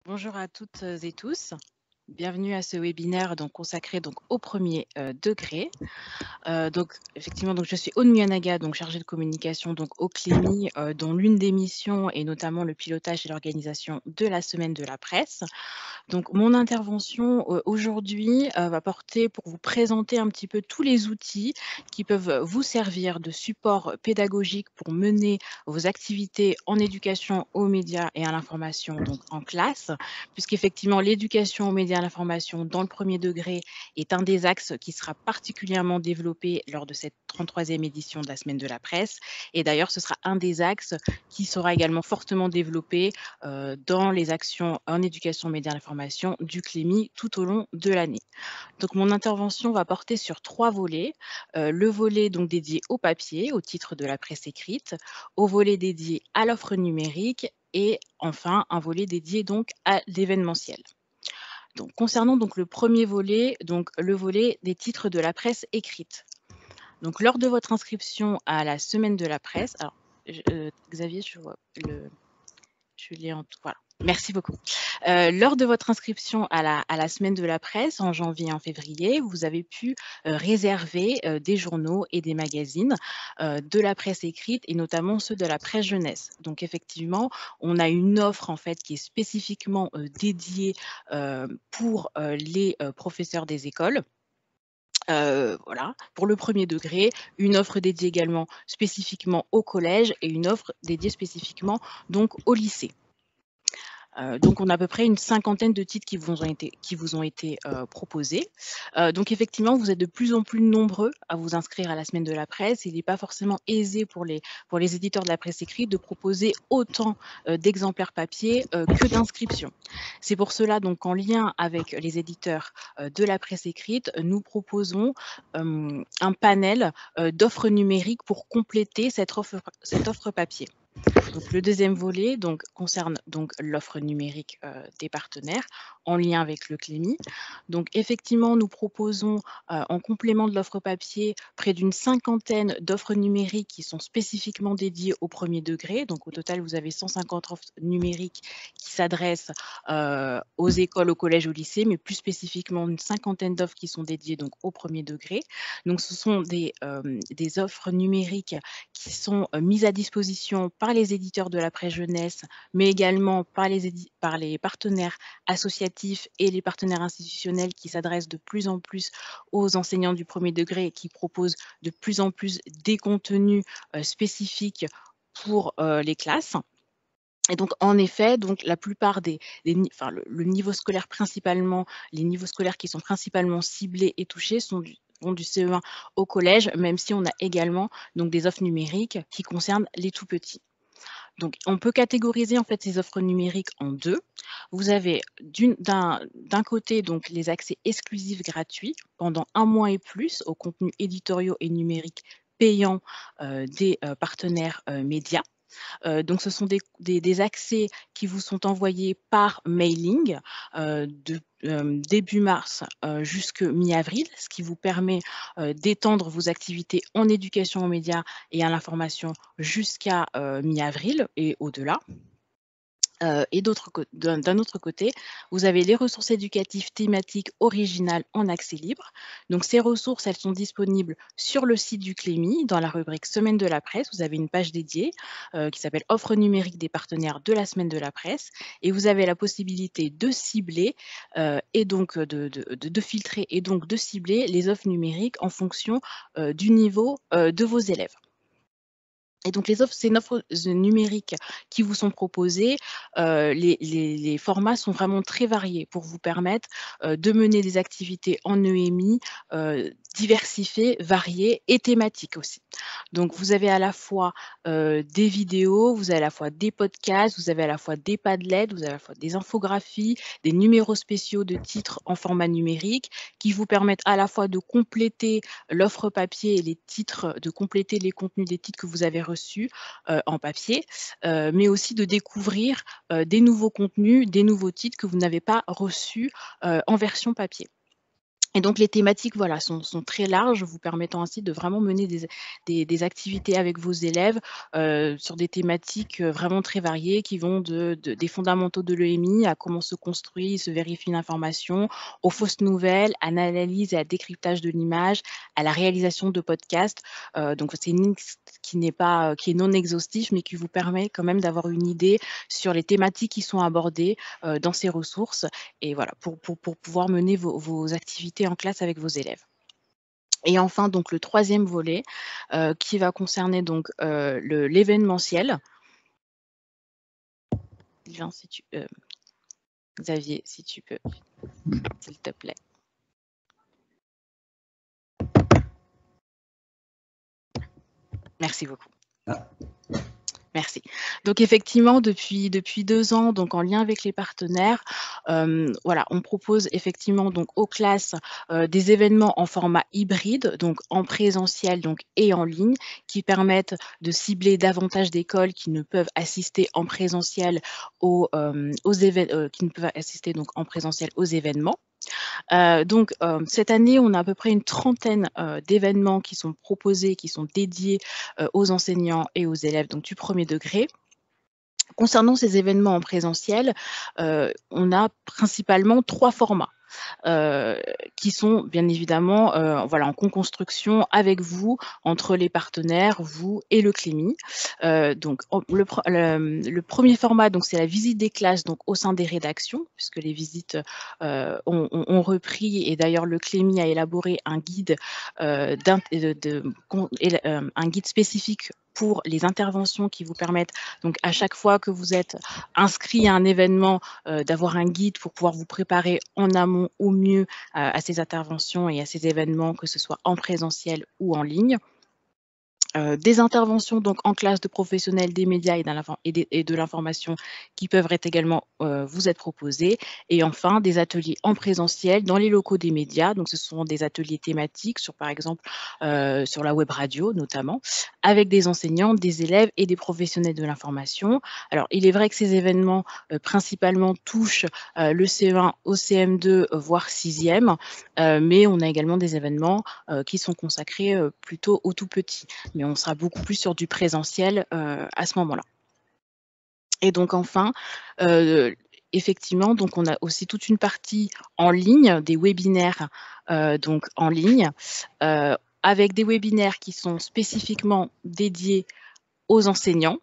Bonjour à toutes et tous. Bienvenue à ce webinaire consacré au premier degré. Donc effectivement, je suis Aude Miyanaga, chargée de communication au CLEMI, dont l'une des missions est notamment le pilotage et l'organisation de la semaine de la presse. Donc mon intervention aujourd'hui va porter pour vous présenter un petit peu tous les outils qui peuvent vous servir de support pédagogique pour mener vos activités en éducation aux médias et à l'information en classe, puisqu'effectivement l'éducation aux médias et à l'information dans le premier degré est un des axes qui sera particulièrement développé lors de cette 33e édition de la Semaine de la Presse. Et d'ailleurs, ce sera un des axes qui sera également fortement développé dans les actions en éducation, médias et l'information du CLEMI tout au long de l'année. Donc mon intervention va porter sur 3 volets. Le volet dédié au papier, au titre de la presse écrite, au volet dédié à l'offre numérique et enfin un volet dédié à l'événementiel. Donc concernant le premier volet, le volet des titres de la presse écrite. Donc lors de votre inscription à la semaine de la presse, alors Xavier, je l'ai en tout, voilà. Merci beaucoup. Lors de votre inscription à la semaine de la presse en janvier et en février, vous avez pu réserver des journaux et des magazines de la presse écrite et notamment ceux de la presse jeunesse. Donc effectivement, on a une offre en fait qui est spécifiquement dédiée pour les professeurs des écoles. Voilà, pour le premier degré, une offre dédiée également spécifiquement au collège et une offre dédiée spécifiquement au lycée. Donc on a à peu près une cinquantaine de titres qui vous ont été proposés. Donc effectivement, vous êtes de plus en plus nombreux à vous inscrire à la semaine de la presse. Il n'est pas forcément aisé pour les éditeurs de la presse écrite de proposer autant d'exemplaires papier que d'inscriptions. C'est pour cela qu'en lien avec les éditeurs de la presse écrite, nous proposons un panel d'offres numériques pour compléter cette offre papier. Donc, le deuxième volet concerne l'offre numérique des partenaires en lien avec le CLEMI. Donc effectivement, nous proposons en complément de l'offre papier près d'une cinquantaine d'offres numériques qui sont spécifiquement dédiées au premier degré. Donc au total, vous avez 150 offres numériques qui s'adressent aux écoles, aux collèges, aux lycées, mais plus spécifiquement une cinquantaine d'offres qui sont dédiées au premier degré. Donc ce sont des offres numériques qui sont mises à disposition par les éditeurs de la presse jeunesse, mais également par les partenaires associatifs et les partenaires institutionnels qui s'adressent de plus en plus aux enseignants du premier degré et qui proposent de plus en plus des contenus spécifiques pour les classes. Et donc, en effet, la plupart le niveau scolaire principalement, les niveaux scolaires qui sont principalement ciblés et touchés vont du CE1 au collège, même si on a également des offres numériques qui concernent les tout petits. Donc, on peut catégoriser en fait ces offres numériques en deux. Vous avez d'un côté les accès exclusifs gratuits pendant 1 mois et plus aux contenus éditoriaux et numériques payants des partenaires médias. Donc ce sont des accès qui vous sont envoyés par mailing de début mars jusque mi-avril, ce qui vous permet d'étendre vos activités en éducation aux médias et à l'information jusqu'à mi-avril et au-delà. Et d'un autre côté, vous avez les ressources éducatives thématiques originales en accès libre. Donc ces ressources, elles sont disponibles sur le site du CLEMI, dans la rubrique Semaine de la presse. Vous avez une page dédiée qui s'appelle Offre numérique des partenaires de la Semaine de la presse. Et vous avez la possibilité de cibler et donc de filtrer et donc de cibler les offres numériques en fonction du niveau de vos élèves. Et donc ces offres numériques qui vous sont proposées, les formats sont vraiment très variés pour vous permettre de mener des activités en EMI diversifiées, variées et thématiques aussi. Donc vous avez à la fois des vidéos, vous avez à la fois des podcasts, vous avez à la fois des Padlet, vous avez à la fois des infographies, des numéros spéciaux de titres en format numérique qui vous permettent à la fois de compléter l'offre papier et les titres, de compléter les contenus des titres que vous avez reçus en papier, mais aussi de découvrir des nouveaux contenus, des nouveaux titres que vous n'avez pas reçus en version papier. Et donc les thématiques voilà, sont très larges, vous permettant ainsi de vraiment mener des activités avec vos élèves sur des thématiques vraiment très variées qui vont des fondamentaux de l'EMI à comment se construit, se vérifie une information, aux fausses nouvelles, à l'analyse et à décryptage de l'image, à la réalisation de podcasts. Donc c'est une liste qui est non exhaustif, mais qui vous permet quand même d'avoir une idée sur les thématiques qui sont abordées dans ces ressources et voilà, pour pouvoir mener vos activités en classe avec vos élèves. Et enfin, donc le 3e volet, qui va concerner donc l'événementiel. Sylvain, si tu Xavier, si tu peux, s'il te plaît. Merci beaucoup. Merci. Donc effectivement, depuis 2 ans, donc en lien avec les partenaires, voilà, on propose effectivement donc aux classes des événements en format hybride, donc en présentiel donc, et en ligne, qui permettent de cibler davantage d'écoles qui ne peuvent assister en présentiel qui ne peuvent assister donc en présentiel aux événements. Donc cette année, on a à peu près une trentaine d'événements qui sont proposés, qui sont dédiés aux enseignants et aux élèves donc, du 1er degré. Concernant ces événements en présentiel, on a principalement 3 formats. Qui sont bien évidemment voilà, en co-construction avec vous, entre les partenaires, vous et le CLEMI. Donc le premier format, c'est la visite des classes donc, au sein des rédactions, puisque les visites ont repris, et d'ailleurs le CLEMI a élaboré un guide, un guide spécifique pour les interventions qui vous permettent, donc à chaque fois que vous êtes inscrit à un événement, d'avoir un guide pour pouvoir vous préparer en amont au mieux à ces interventions et à ces événements, que ce soit en présentiel ou en ligne. Des interventions donc en classe de professionnels des médias et de l'information qui peuvent être également vous être proposées. Et enfin, des ateliers en présentiel dans les locaux des médias. Donc, ce sont des ateliers thématiques sur, par exemple, sur la web radio notamment, avec des enseignants, des élèves et des professionnels de l'information. Alors, il est vrai que ces événements principalement touchent le CE1 au CM2, voire 6e, mais on a également des événements qui sont consacrés plutôt aux tout petits. Mais on sera beaucoup plus sur du présentiel à ce moment-là. Et donc enfin, effectivement, donc on a aussi toute une partie en ligne, des webinaires donc en ligne, avec des webinaires qui sont spécifiquement dédiés aux enseignants.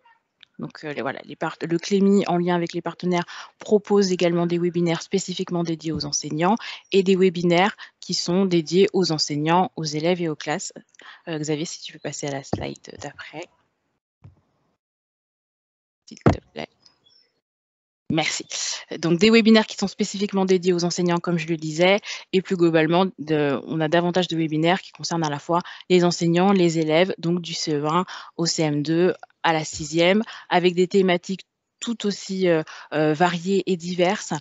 Donc voilà, le CLEMI, en lien avec les partenaires, propose également des webinaires spécifiquement dédiés aux enseignants et des webinaires qui sont dédiés aux enseignants, aux élèves et aux classes. Xavier, si tu veux passer à la slide d'après. S'il te plaît. Merci. Donc des webinaires qui sont spécifiquement dédiés aux enseignants, comme je le disais, et plus globalement, on a davantage de webinaires qui concernent à la fois les enseignants, les élèves, donc du CE1 au CM2 à la 6e, avec des thématiques tout aussi variées et diverses,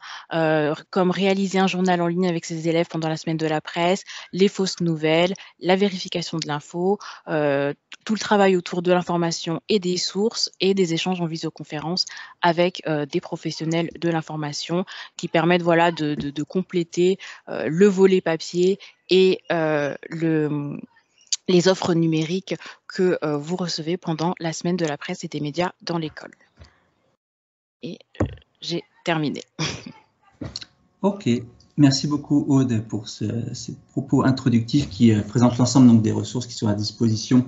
comme réaliser un journal en ligne avec ses élèves pendant la semaine de la presse, les fausses nouvelles, la vérification de l'info, tout le travail autour de l'information et des sources, et des échanges en visioconférence avec des professionnels de l'information qui permettent voilà, de compléter le volet papier et les offres numériques que vous recevez pendant la semaine de la presse et des médias dans l'école. Et j'ai terminé. Ok, merci beaucoup Aude pour ces propos introductifs qui présentent l'ensemble des ressources qui sont à disposition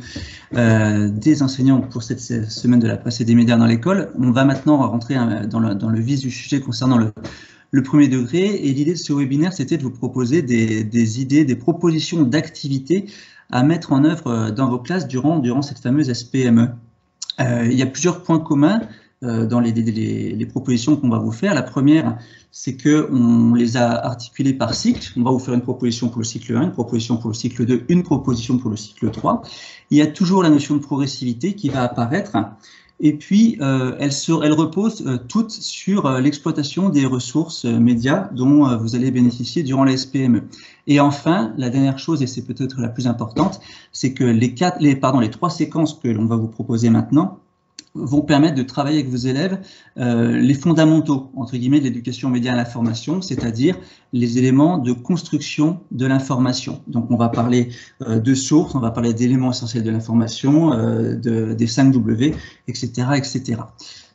des enseignants pour cette semaine de la presse et des médias dans l'école. On va maintenant rentrer dans le vif du sujet concernant le 1er degré, et l'idée de ce webinaire, c'était de vous proposer des idées, des propositions d'activités à mettre en œuvre dans vos classes durant cette fameuse SPME. Il y a plusieurs points communs dans les propositions qu'on va vous faire. La première, c'est qu'on les a articulées par cycle. On va vous faire une proposition pour le cycle 1, une proposition pour le cycle 2, une proposition pour le cycle 3. Il y a toujours la notion de progressivité qui va apparaître. Et puis, elles reposent toutes sur l'exploitation des ressources médias dont vous allez bénéficier durant la SPME. Et enfin, la dernière chose, et c'est peut-être la plus importante, c'est que les 3 séquences que l'on va vous proposer maintenant vont permettre de travailler avec vos élèves les fondamentaux, entre guillemets, de l'éducation aux médias et à l'information, c'est-à-dire les éléments de construction de l'information. Donc, on va parler de sources, on va parler d'éléments essentiels de l'information, des 5 W, etc., etc.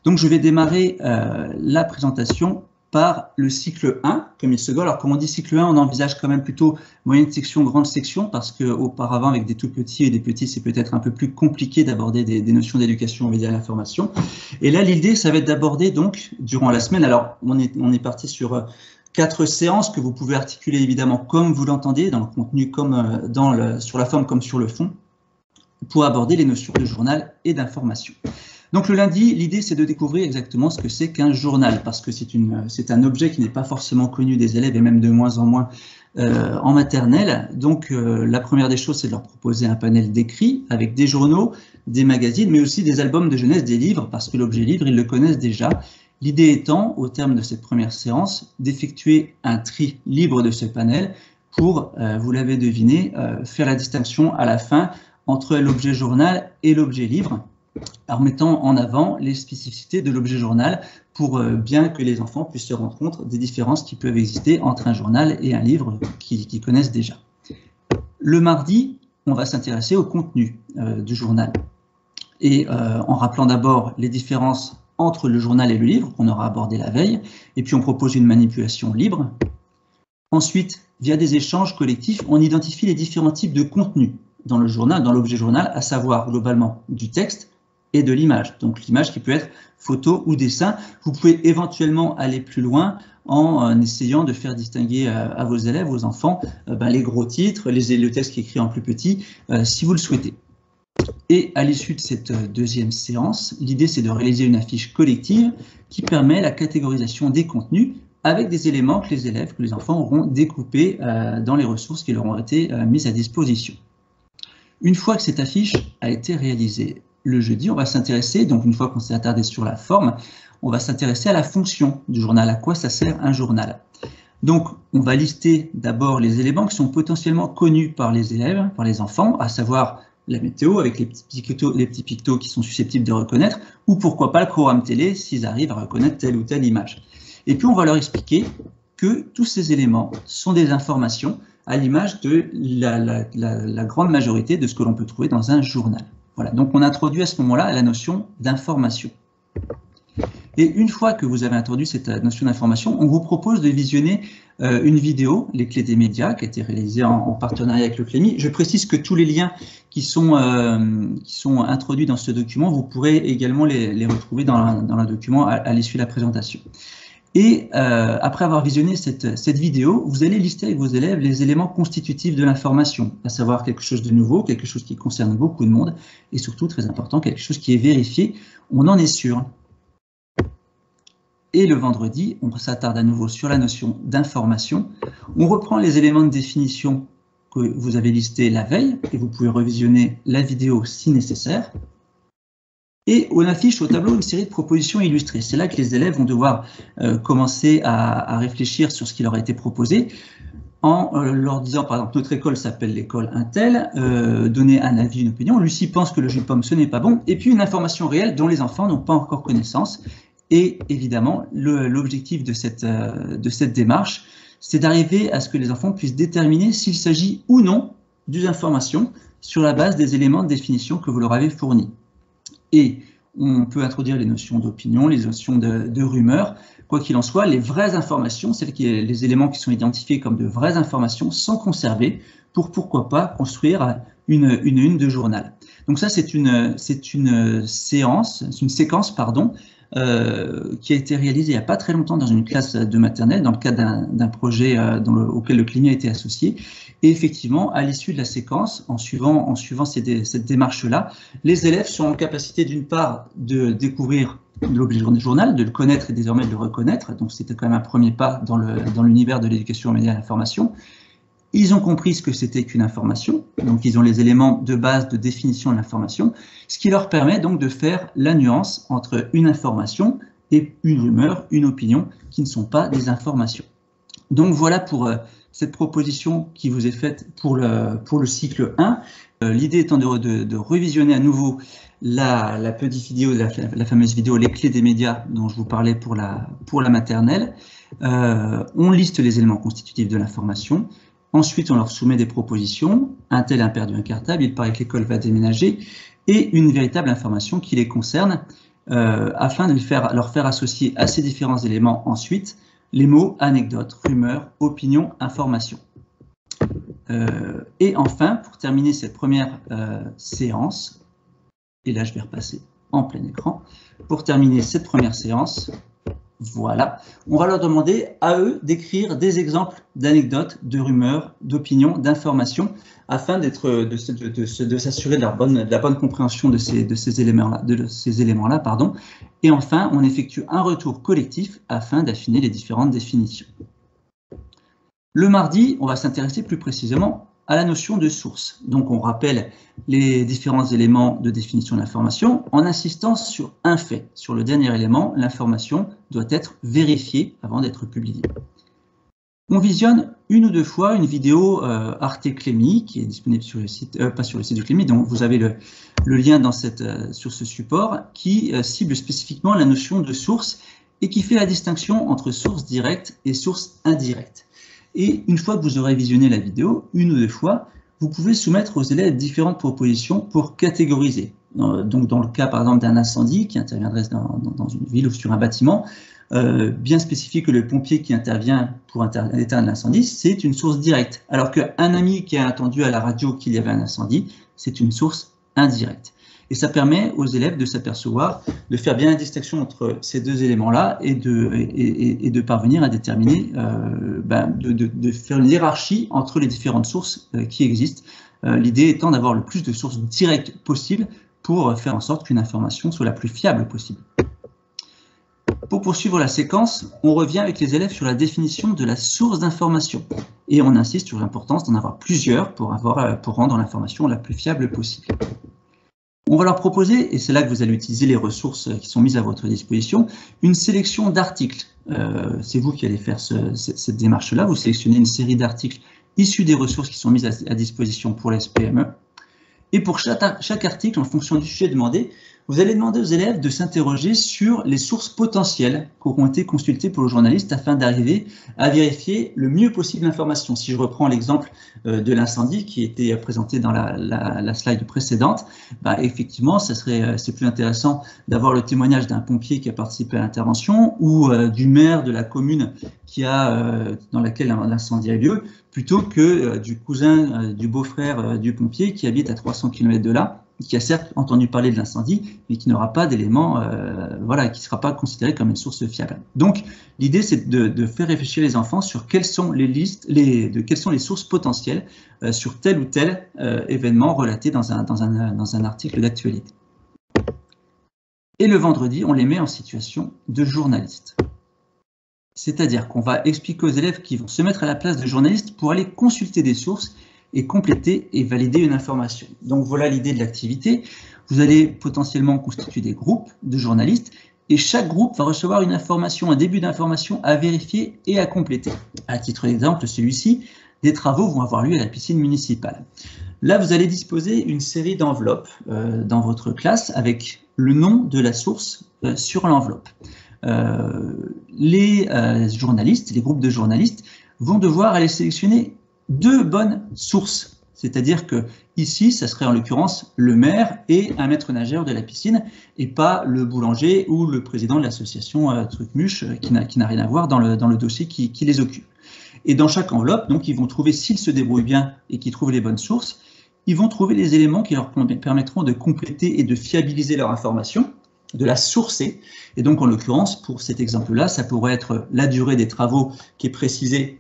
Donc, je vais démarrer la présentation par le cycle 1, comme il se doit. Alors, comme on dit cycle 1, on envisage quand même plutôt moyenne section, grande section, parce qu'auparavant, avec des tout petits et des petits, c'est peut-être un peu plus compliqué d'aborder des notions d'éducation aux médias et à l'information. Et là, l'idée, ça va être d'aborder, donc, durant la semaine, alors, on est parti sur 4 séances que vous pouvez articuler, évidemment, comme vous l'entendez, dans le contenu, comme sur la forme comme sur le fond, pour aborder les notions de journal et d'information. Donc le lundi, l'idée c'est de découvrir exactement ce que c'est qu'un journal, parce que c'est un objet qui n'est pas forcément connu des élèves et même de moins en moins en maternelle. Donc la première des choses, c'est de leur proposer un panel d'écrits avec des journaux, des magazines, mais aussi des albums de jeunesse, des livres, parce que l'objet livre, ils le connaissent déjà. L'idée étant, au terme de cette première séance, d'effectuer un tri libre de ce panel pour, vous l'avez deviné, faire la distinction à la fin entre l'objet journal et l'objet livre, en mettant en avant les spécificités de l'objet journal pour bien que les enfants puissent se rendre compte des différences qui peuvent exister entre un journal et un livre qu'ils connaissent déjà. Le mardi, on va s'intéresser au contenu du journal et en rappelant d'abord les différences entre le journal et le livre qu'on aura abordé la veille, et puis on propose une manipulation libre. Ensuite, via des échanges collectifs, on identifie les différents types de contenus dans le journal, dans l'objet journal, à savoir globalement du texte et de l'image. Donc l'image qui peut être photo ou dessin. Vous pouvez éventuellement aller plus loin en essayant de faire distinguer à vos élèves, aux enfants, les gros titres, le texte qui est écrit en plus petit, si vous le souhaitez. Et à l'issue de cette deuxième séance, l'idée c'est de réaliser une affiche collective qui permet la catégorisation des contenus avec des éléments que les élèves, que les enfants auront découpés dans les ressources qui leur ont été mises à disposition. Une fois que cette affiche a été réalisée, le jeudi, on va s'intéresser, donc une fois qu'on s'est attardé sur la forme, on va s'intéresser à la fonction du journal, à quoi ça sert un journal. Donc, on va lister d'abord les éléments qui sont potentiellement connus par les élèves, par les enfants, à savoir la météo avec les petits pictos qui sont susceptibles de reconnaître, ou pourquoi pas le programme télé s'ils arrivent à reconnaître telle ou telle image. Et puis, on va leur expliquer que tous ces éléments sont des informations à l'image de la grande majorité de ce que l'on peut trouver dans un journal. Voilà, donc on introduit à ce moment-là la notion d'information. Et une fois que vous avez introduit cette notion d'information, on vous propose de visionner une vidéo, les clés des médias, qui a été réalisée en partenariat avec le CLEMI. Je précise que tous les liens qui sont introduits dans ce document, vous pourrez également les retrouver dans le document à l'issue de la présentation. Et après avoir visionné cette vidéo, vous allez lister avec vos élèves les éléments constitutifs de l'information, à savoir quelque chose de nouveau, quelque chose qui concerne beaucoup de monde, et surtout, très important, quelque chose qui est vérifié, on en est sûr. Et le vendredi, on s'attarde à nouveau sur la notion d'information. On reprend les éléments de définition que vous avez listés la veille, et vous pouvez revisionner la vidéo si nécessaire. Et on affiche au tableau une série de propositions illustrées. C'est là que les élèves vont devoir commencer à réfléchir sur ce qui leur a été proposé en leur disant, par exemple, notre école s'appelle l'école Intel, donner un avis, une opinion. Lucie pense que le jus de pomme, ce n'est pas bon. Et puis une information réelle dont les enfants n'ont pas encore connaissance. Et évidemment, l'objectif de cette démarche, c'est d'arriver à ce que les enfants puissent déterminer s'il s'agit ou non d'une information sur la base des éléments de définition que vous leur avez fournis. Et on peut introduire les notions d'opinion, les notions de rumeur. Quoi qu'il en soit, les vraies informations, les éléments qui sont identifiés comme de vraies informations, sont conservés pour, pourquoi pas, construire une de journal. Donc ça, c'est une séquence, qui a été réalisée il n'y a pas très longtemps dans une classe de maternelle, dans le cadre d'un projet auquel le CLEMI a été associé. Et effectivement, à l'issue de la séquence, en suivant cette démarche-là, les élèves sont en capacité d'une part de découvrir l'objet journal, de le connaître et désormais de le reconnaître. Donc c'était quand même un premier pas dans l'univers de l'éducation aux médias et à l'information. Ils ont compris ce que c'était qu'une information, donc ils ont les éléments de base de définition de l'information, ce qui leur permet donc de faire la nuance entre une information et une rumeur, une opinion, qui ne sont pas des informations. Donc voilà pour cette proposition qui vous est faite pour le cycle 1. L'idée étant de revisionner à nouveau la petite vidéo, la fameuse vidéo Les clés des médias dont je vous parlais pour la maternelle. On liste les éléments constitutifs de l'information. Ensuite, on leur soumet des propositions. Un tel a perdu un cartable, il paraît que l'école va déménager, et une véritable information qui les concerne, afin de leur faire associer à ces différents éléments ensuite les mots anecdote, rumeur, opinion, information. Et enfin, pour terminer cette première séance, et là je vais repasser en plein écran, pour terminer cette première séance, voilà, on va leur demander à eux d'écrire des exemples d'anecdotes, de rumeurs, d'opinions, d'informations, afin de s'assurer de la bonne compréhension de ces éléments-là, pardon. Et enfin, on effectue un retour collectif afin d'affiner les différentes définitions. Le mardi, on va s'intéresser plus précisément à la notion de source. Donc, on rappelle les différents éléments de définition de l'information en insistant sur un fait. Sur le dernier élément, l'information doit être vérifiée avant d'être publiée. On visionne une ou deux fois une vidéo Arte Clémy qui est disponible sur le site, pas sur le site de Clémy, donc vous avez le lien sur ce support qui cible spécifiquement la notion de source et qui fait la distinction entre source directe et source indirecte. Et une fois que vous aurez visionné la vidéo, une ou deux fois, vous pouvez soumettre aux élèves différentes propositions pour catégoriser. Donc dans le cas par exemple d'un incendie qui interviendrait dans une ville ou sur un bâtiment, bien spécifier que le pompier qui intervient pour éteindre l'incendie, c'est une source directe. Alors qu'un ami qui a entendu à la radio qu'il y avait un incendie, c'est une source indirecte. Et ça permet aux élèves de s'apercevoir, de faire bien la distinction entre ces deux éléments-là et de parvenir à déterminer, de faire une hiérarchie entre les différentes sources qui existent. L'idée étant d'avoir le plus de sources directes possible pour faire en sorte qu'une information soit la plus fiable possible. Pour poursuivre la séquence, on revient avec les élèves sur la définition de la source d'information. Et on insiste sur l'importance d'en avoir plusieurs pour rendre l'information la plus fiable possible. On va leur proposer, et c'est là que vous allez utiliser les ressources qui sont mises à votre disposition, une sélection d'articles. C'est vous qui allez faire cette démarche-là. Vous sélectionnez une série d'articles issus des ressources qui sont mises à disposition pour les SPME. Et pour chaque article, en fonction du sujet demandé, vous allez demander aux élèves de s'interroger sur les sources potentielles qui auront été consultées pour le journaliste afin d'arriver à vérifier le mieux possible l'information. Si je reprends l'exemple de l'incendie qui était présenté dans la slide précédente, effectivement, c'est plus intéressant d'avoir le témoignage d'un pompier qui a participé à l'intervention ou du maire de la commune dans laquelle l'incendie a eu lieu, plutôt que du cousin, du beau-frère du pompier qui habite à 300 km de là, qui a certes entendu parler de l'incendie, mais qui n'aura pas d'éléments, qui ne sera pas considéré comme une source fiable. Donc, l'idée, c'est de faire réfléchir les enfants sur quelles sont quelles sont les sources potentielles sur tel ou tel événement relaté dans un article d'actualité. Et le vendredi, on les met en situation de journaliste. C'est-à-dire qu'on va expliquer aux élèves qui vont se mettre à la place de journalistes pour aller consulter des sources et compléter et valider une information. Donc voilà l'idée de l'activité. Vous allez potentiellement constituer des groupes de journalistes et chaque groupe va recevoir une information, un début d'information à vérifier et à compléter. À titre d'exemple, celui-ci, des travaux vont avoir lieu à la piscine municipale. Là, vous allez disposer une série d'enveloppes dans votre classe avec le nom de la source sur l'enveloppe. Les journalistes, les groupes de journalistes vont devoir aller sélectionner deux bonnes sources. C'est-à-dire que ici, ça serait en l'occurrence le maire et un maître nageur de la piscine et pas le boulanger ou le président de l'association Trucmuche qui n'a rien à voir dans le dossier qui les occupe. Et dans chaque enveloppe, donc, ils vont trouver, s'ils se débrouillent bien et qu'ils trouvent les bonnes sources, ils vont trouver les éléments qui leur permettront de compléter et de fiabiliser leur information, de la sourcer. Et donc, en l'occurrence, pour cet exemple-là, ça pourrait être la durée des travaux qui est précisée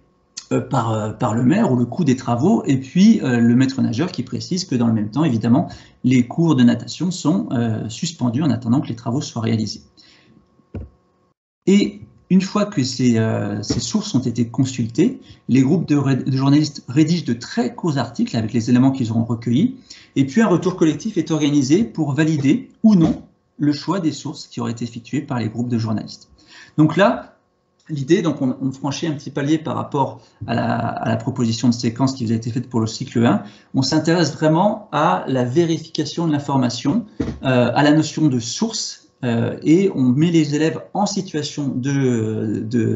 par le maire ou le coût des travaux, et puis le maître nageur qui précise que dans le même temps, évidemment, les cours de natation sont suspendus en attendant que les travaux soient réalisés. Et une fois que ces sources ont été consultées, les groupes de journalistes rédigent de très courts articles avec les éléments qu'ils auront recueillis, et puis un retour collectif est organisé pour valider ou non le choix des sources qui auraient été effectuées par les groupes de journalistes. Donc là, l'idée, donc on franchit un petit palier par rapport à la proposition de séquence qui vous a été faite pour le cycle 1. On s'intéresse vraiment à la vérification de l'information, à la notion de source, et on met les élèves en situation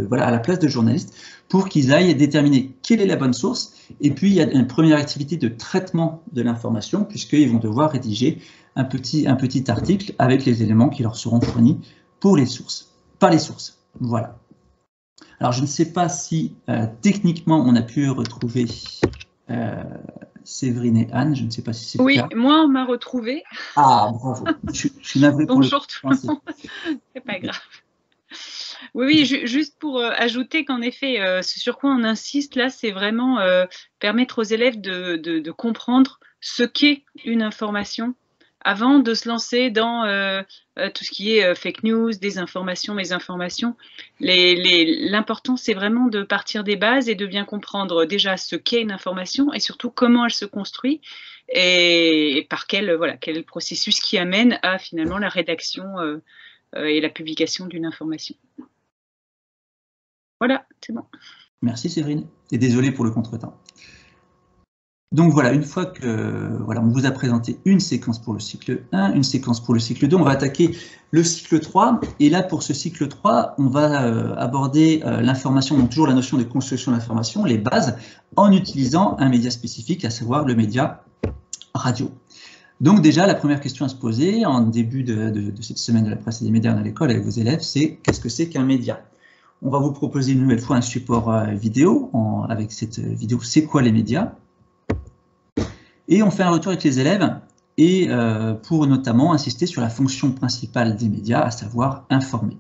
voilà, à la place de journalistes pour qu'ils aillent déterminer quelle est la bonne source. Et puis, il y a une première activité de traitement de l'information, puisqu'ils vont devoir rédiger un petit article avec les éléments qui leur seront fournis pour les sources, par les sources. Voilà. Alors, je ne sais pas si techniquement on a pu retrouver Séverine et Anne. Je ne sais pas si c'est le cas. Oui, moi, on m'a retrouvé. Ah, bravo. Je suis navré pour bonjour tout le monde. C'est pas grave. Oui, juste pour ajouter qu'en effet, ce sur quoi on insiste là, c'est vraiment permettre aux élèves de comprendre ce qu'est une information avant de se lancer dans tout ce qui est fake news, désinformation, mésinformation. L'important, c'est vraiment de partir des bases et de bien comprendre déjà ce qu'est une information et surtout comment elle se construit et par quel est le processus qui amène à finalement la rédaction et la publication d'une information. Voilà, c'est bon. Merci Séverine, et désolé pour le contretemps. Donc voilà, une fois que on vous a présenté une séquence pour le cycle 1, une séquence pour le cycle 2, on va attaquer le cycle 3. Et là, pour ce cycle 3, on va aborder l'information, donc toujours la notion de construction de l'information, les bases, en utilisant un média spécifique, à savoir le média radio. Donc déjà, la première question à se poser en début de cette semaine de la presse et des médias à l'école avec vos élèves, c'est qu'est-ce que c'est qu'un média? On va vous proposer une nouvelle fois un support vidéo, avec cette vidéo « C'est quoi les médias ?» Et on fait un retour avec les élèves et pour notamment insister sur la fonction principale des médias, à savoir informer.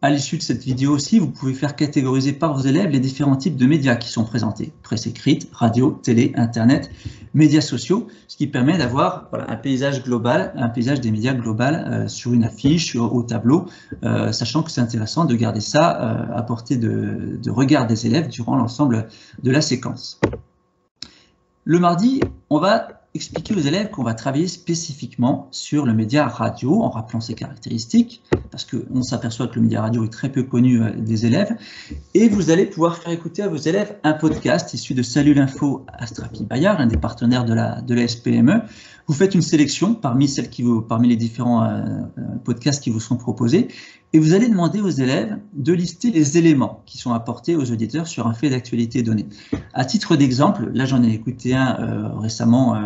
À l'issue de cette vidéo aussi, vous pouvez faire catégoriser par vos élèves les différents types de médias qui sont présentés. Presse écrite, radio, télé, internet, médias sociaux, ce qui permet d'avoir un paysage global, un paysage des médias global sur une affiche, au tableau, sachant que c'est intéressant de garder ça à portée de regard des élèves durant l'ensemble de la séquence. Le mardi, on va expliquer aux élèves qu'on va travailler spécifiquement sur le média radio en rappelant ses caractéristiques, parce qu'on s'aperçoit que le média radio est très peu connu des élèves, et vous allez pouvoir faire écouter à vos élèves un podcast issu de Salut l'info Astrapi Bayard, un des partenaires de la SPME. Vous faites une sélection parmi les différents podcasts qui vous sont proposés, et vous allez demander aux élèves de lister les éléments qui sont apportés aux auditeurs sur un fait d'actualité donné. À titre d'exemple, là j'en ai écouté un récemment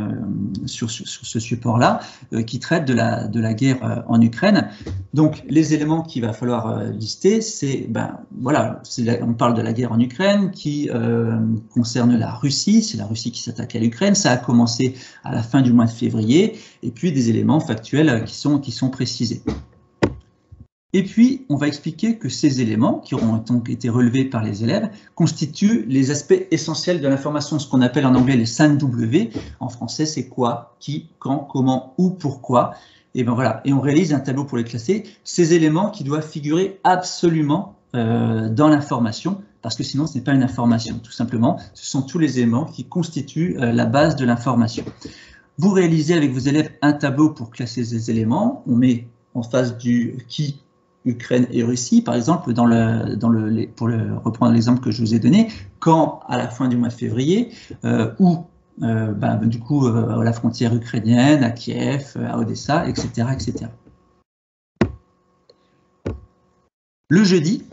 sur ce support-là, qui traite de la guerre en Ukraine. Donc les éléments qu'il va falloir lister, c'est, on parle de la guerre en Ukraine qui concerne la Russie, c'est la Russie qui s'attaque à l'Ukraine, ça a commencé à la fin du mois de février, et puis des éléments factuels qui sont précisés. Et puis, on va expliquer que ces éléments, qui auront donc été relevés par les élèves, constituent les aspects essentiels de l'information, ce qu'on appelle en anglais les 5 W. En français, c'est quoi, qui, quand, comment, où, pourquoi. Et et on réalise un tableau pour les classer. Ces éléments qui doivent figurer absolument dans l'information, parce que sinon, ce n'est pas une information. Tout simplement, ce sont tous les éléments qui constituent la base de l'information. Vous réalisez avec vos élèves un tableau pour classer ces éléments. On met en face du qui, Ukraine et Russie, par exemple, pour reprendre l'exemple que je vous ai donné, quand à la fin du mois de février, la frontière ukrainienne, à Kiev, à Odessa, etc., etc. Le jeudi,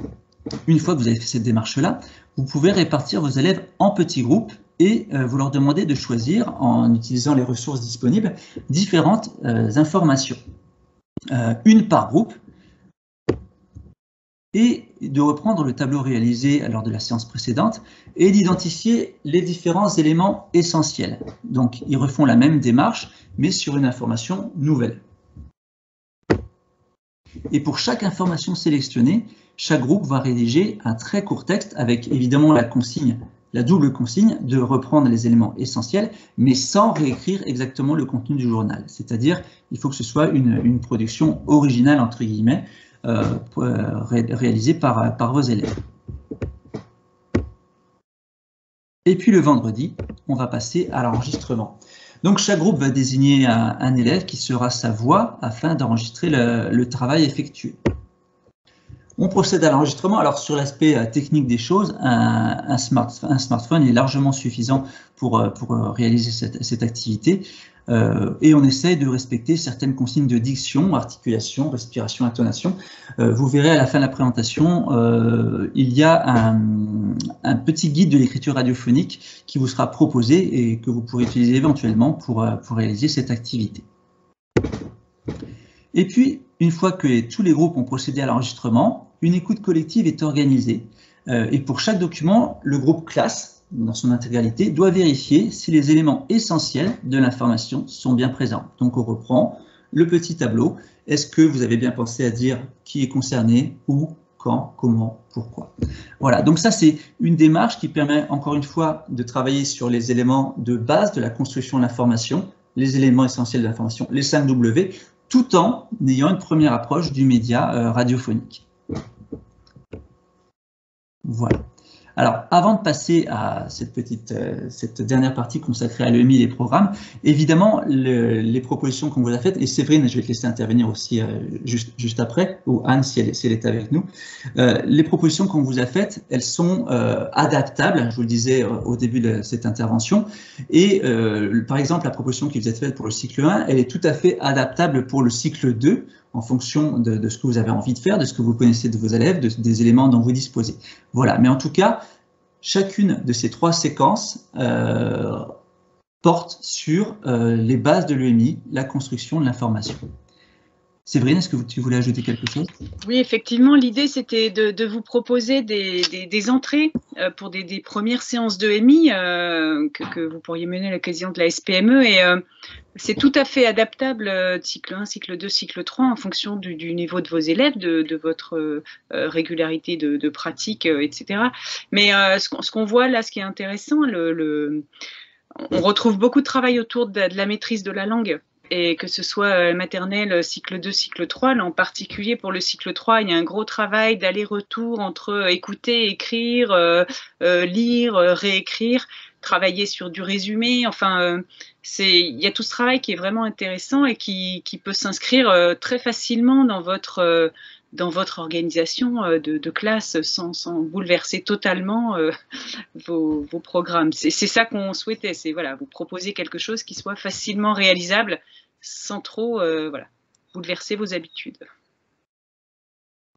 une fois que vous avez fait cette démarche-là, vous pouvez répartir vos élèves en petits groupes et vous leur demandez de choisir, en utilisant les ressources disponibles, différentes informations. Une par groupe, et de reprendre le tableau réalisé lors de la séance précédente et d'identifier les différents éléments essentiels. Donc, ils refont la même démarche, mais sur une information nouvelle. Et pour chaque information sélectionnée, chaque groupe va rédiger un très court texte avec évidemment la double consigne de reprendre les éléments essentiels, mais sans réécrire exactement le contenu du journal. C'est-à-dire, il faut que ce soit une production originale, entre guillemets, réalisé par vos élèves. Et puis le vendredi, on va passer à l'enregistrement. Donc chaque groupe va désigner un élève qui sera sa voix afin d'enregistrer le travail effectué. On procède à l'enregistrement. Alors, sur l'aspect technique des choses, un smartphone est largement suffisant pour réaliser cette activité. Et on essaie de respecter certaines consignes de diction, articulation, respiration, intonation. Vous verrez à la fin de la présentation, il y a un petit guide de l'écriture radiophonique qui vous sera proposé et que vous pourrez utiliser éventuellement pour réaliser cette activité. Et puis, une fois que tous les groupes ont procédé à l'enregistrement, une écoute collective est organisée. Et pour chaque document, le groupe classe, dans son intégralité, doit vérifier si les éléments essentiels de l'information sont bien présents. Donc, on reprend le petit tableau. Est-ce que vous avez bien pensé à dire qui est concerné, où, quand, comment, pourquoi? Voilà, donc ça, c'est une démarche qui permet, encore une fois, de travailler sur les éléments de base de la construction de l'information, les éléments essentiels de l'information, les 5 W, tout en ayant une première approche du média radiophonique. Voilà. Alors, avant de passer à cette dernière partie consacrée à l'EMI et les programmes, évidemment, les propositions qu'on vous a faites, et Séverine, je vais te laisser intervenir aussi juste après, ou Anne, si elle est avec nous, les propositions qu'on vous a faites, elles sont adaptables, je vous le disais au début de cette intervention, et par exemple, la proposition qui vous a faite pour le cycle 1, elle est tout à fait adaptable pour le cycle 2, en fonction de ce que vous avez envie de faire, de ce que vous connaissez de vos élèves, des éléments dont vous disposez. Voilà, mais en tout cas, chacune de ces 3 séquences porte sur les bases de l'EMI, la construction de l'information. Séverine, est-ce que tu voulais ajouter quelque chose? Oui, effectivement, l'idée c'était de vous proposer des entrées pour des premières séances d'EMI que vous pourriez mener à l'occasion de la SPME, et c'est tout à fait adaptable, cycle 1, cycle 2, cycle 3, en fonction du niveau de vos élèves, de votre régularité de pratique, etc. Mais ce qu'on voit là, ce qui est intéressant, on retrouve beaucoup de travail autour de la maîtrise de la langue. Et que ce soit maternelle, cycle 2, cycle 3, là en particulier pour le cycle 3, il y a un gros travail d'aller-retour entre écouter, écrire, lire, réécrire, travailler sur du résumé. Enfin, il y a tout ce travail qui est vraiment intéressant et qui peut s'inscrire très facilement dans votre organisation de classe sans bouleverser totalement vos programmes. C'est ça qu'on souhaitait, c'est voilà, vous proposer quelque chose qui soit facilement réalisable sans trop voilà, bouleverser vos habitudes.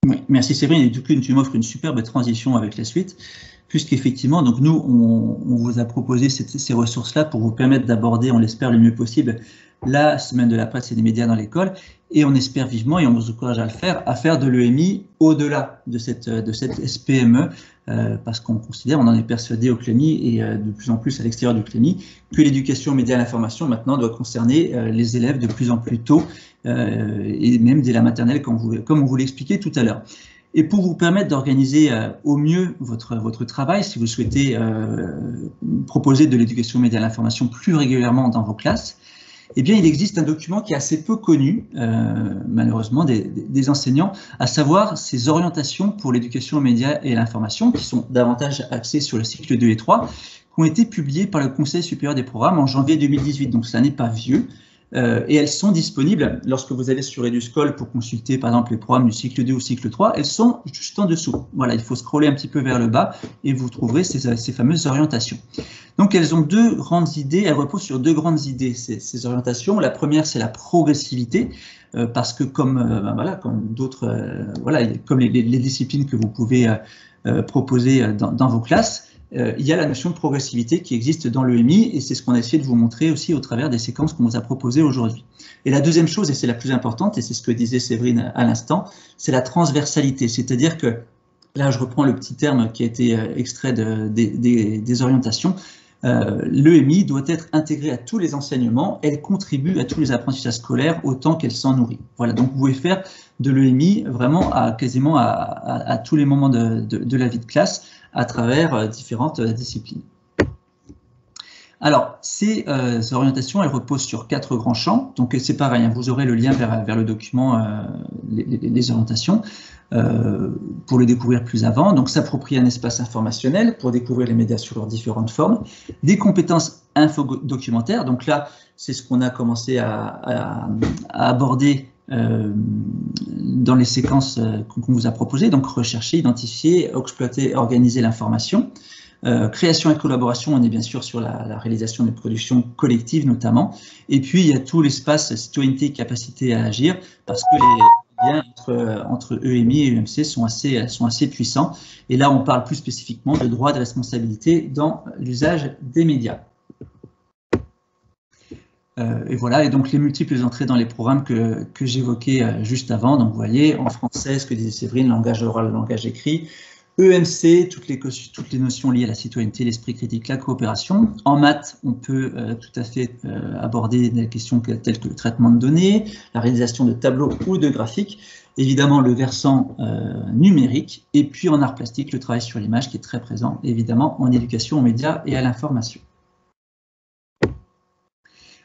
Oui, merci Séverine, et du coup tu m'offres une superbe transition avec la suite, puisqu'effectivement, donc nous on vous a proposé ces ressources-là pour vous permettre d'aborder, on l'espère le mieux possible, la semaine de la presse et des médias dans l'école, et on espère vivement, et on vous encourage à le faire, à faire de l'EMI au-delà de cette SPME, parce qu'on considère, on en est persuadé au CLEMI et de plus en plus à l'extérieur du CLEMI, que l'éducation aux médias et à l'information maintenant doit concerner les élèves de plus en plus tôt, et même dès la maternelle, comme on vous l'expliquait tout à l'heure. Et pour vous permettre d'organiser au mieux votre travail, si vous souhaitez proposer de l'éducation aux médias et à l'information plus régulièrement dans vos classes, eh bien, il existe un document qui est assez peu connu, malheureusement, des enseignants, à savoir ces orientations pour l'éducation aux médias et à l'information, qui sont davantage axées sur le cycle 2 et 3, qui ont été publiées par le Conseil supérieur des programmes en janvier 2018, donc ça n'est pas vieux. Et elles sont disponibles lorsque vous allez sur EduSchool pour consulter par exemple les programmes du cycle 2 ou cycle 3, elles sont juste en dessous. Voilà, il faut scroller un petit peu vers le bas et vous trouverez ces fameuses orientations. Donc elles ont 2 grandes idées, elles reposent sur 2 grandes idées, ces orientations. La première, c'est la progressivité, parce que comme d'autres, comme les disciplines que vous pouvez proposer dans vos classes, il y a la notion de progressivité qui existe dans l'EMI, et c'est ce qu'on a essayé de vous montrer aussi au travers des séquences qu'on vous a proposées aujourd'hui. Et la deuxième chose, et c'est la plus importante, et c'est ce que disait Séverine à l'instant, c'est la transversalité, c'est-à-dire que, là je reprends le petit terme qui a été extrait des orientations, l'EMI doit être intégrée à tous les enseignements, elle contribue à tous les apprentissages scolaires autant qu'elle s'en nourrit. Voilà, donc vous pouvez faire de l'EMI vraiment quasiment à tous les moments de la vie de classe, à travers différentes disciplines. Alors, ces orientations, elles reposent sur 4 grands champs. Donc, c'est pareil, hein, vous aurez le lien vers le document, les orientations, pour le découvrir plus avant. Donc, s'approprier un espace informationnel pour découvrir les médias sous leurs différentes formes. Des compétences infodocumentaires. Donc là, c'est ce qu'on a commencé à aborder dans les séquences qu'on vous a proposées, donc rechercher, identifier, exploiter, organiser l'information. Création et collaboration, on est bien sûr sur la réalisation de productions collectives notamment. Et puis, il y a tout l'espace citoyenneté, capacité à agir, parce que les liens entre EMI et EMC sont assez puissants. Et là, on parle plus spécifiquement de droits de responsabilité dans l'usage des médias. Et voilà, et donc les multiples entrées dans les programmes que j'évoquais juste avant. Donc, vous voyez, en français, ce que disait Séverine, langage oral, langage écrit. EMC, toutes les notions liées à la citoyenneté, l'esprit critique, la coopération. En maths, on peut tout à fait aborder des questions telles que le traitement de données, la réalisation de tableaux ou de graphiques, évidemment le versant numérique, et puis en art plastique, le travail sur l'image qui est très présent, évidemment, en éducation aux médias et à l'information.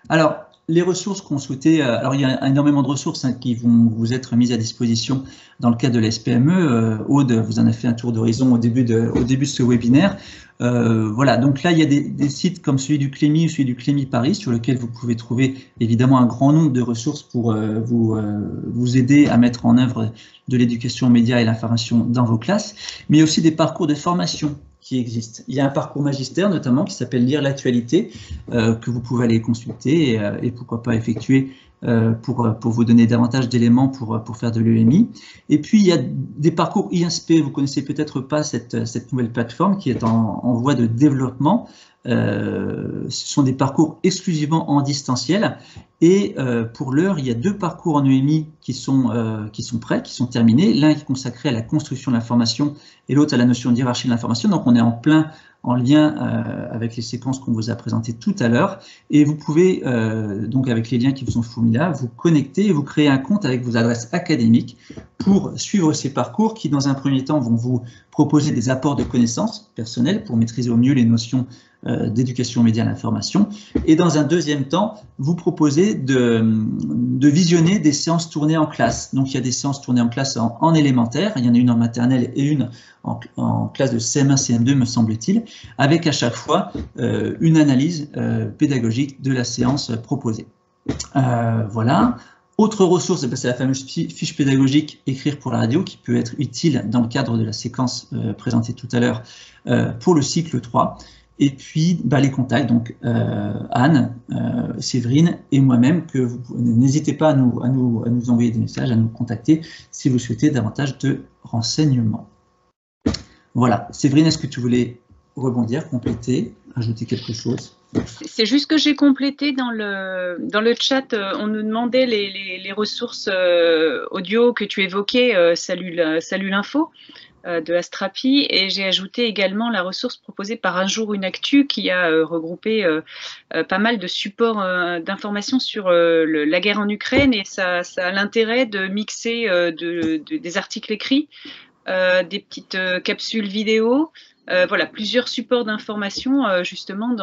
Alors, les ressources qu'on souhaitait, alors il y a énormément de ressources qui vont vous être mises à disposition dans le cadre de la SPME. Aude vous en a fait un tour d'horizon au début de ce webinaire. Voilà, donc là il y a des sites comme celui du CLEMI ou celui du CLEMI Paris sur lequel vous pouvez trouver évidemment un grand nombre de ressources pour vous aider à mettre en œuvre de l'éducation aux médias et l'information dans vos classes, mais aussi des parcours de formation qui existent. Il y a un parcours magistère notamment qui s'appelle Lire l'actualité, que vous pouvez aller consulter et pourquoi pas effectuer pour vous donner davantage d'éléments pour faire de l'EMI. Et puis il y a des parcours INSP, vous connaissez peut-être pas cette nouvelle plateforme qui est en voie de développement. Ce sont des parcours exclusivement en distanciel et pour l'heure il y a 2 parcours en EMI qui sont prêts, qui sont terminés, l'un qui est consacré à la construction de l'information et l'autre à la notion de hiérarchie de l'information. Donc on est en plein en lien avec les séquences qu'on vous a présentées tout à l'heure et vous pouvez donc avec les liens qui vous sont fournis là vous connecter et vous créer un compte avec vos adresses académiques pour suivre ces parcours qui dans un premier temps vont vous proposer des apports de connaissances personnelles pour maîtriser au mieux les notions d'éducation aux médias à l'information et dans un deuxième temps vous proposer de visionner des séances tournées en classe. Donc il y a des séances tournées en classe en élémentaire, il y en a une en maternelle et une en classe de CM1, CM2 me semble-t-il, avec à chaque fois une analyse pédagogique de la séance proposée. Voilà. Autre ressource, c'est la fameuse fiche pédagogique Écrire pour la radio qui peut être utile dans le cadre de la séquence présentée tout à l'heure pour le cycle 3. Et puis les contacts, donc Anne, Séverine et moi-même, que vous n'hésitez pas à nous envoyer des messages, à nous contacter si vous souhaitez davantage de renseignements. Voilà. Séverine, est-ce que tu voulais rebondir, compléter, ajouter quelque chose? C'est juste que j'ai complété dans le chat, on nous demandait les ressources audio que tu évoquais, Salut l'info de Astrapi, et j'ai ajouté également la ressource proposée par Un jour une actu qui a regroupé pas mal de supports d'informations sur la guerre en Ukraine, et ça a l'intérêt de mixer des articles écrits, des petites capsules vidéo, voilà, plusieurs supports d'information justement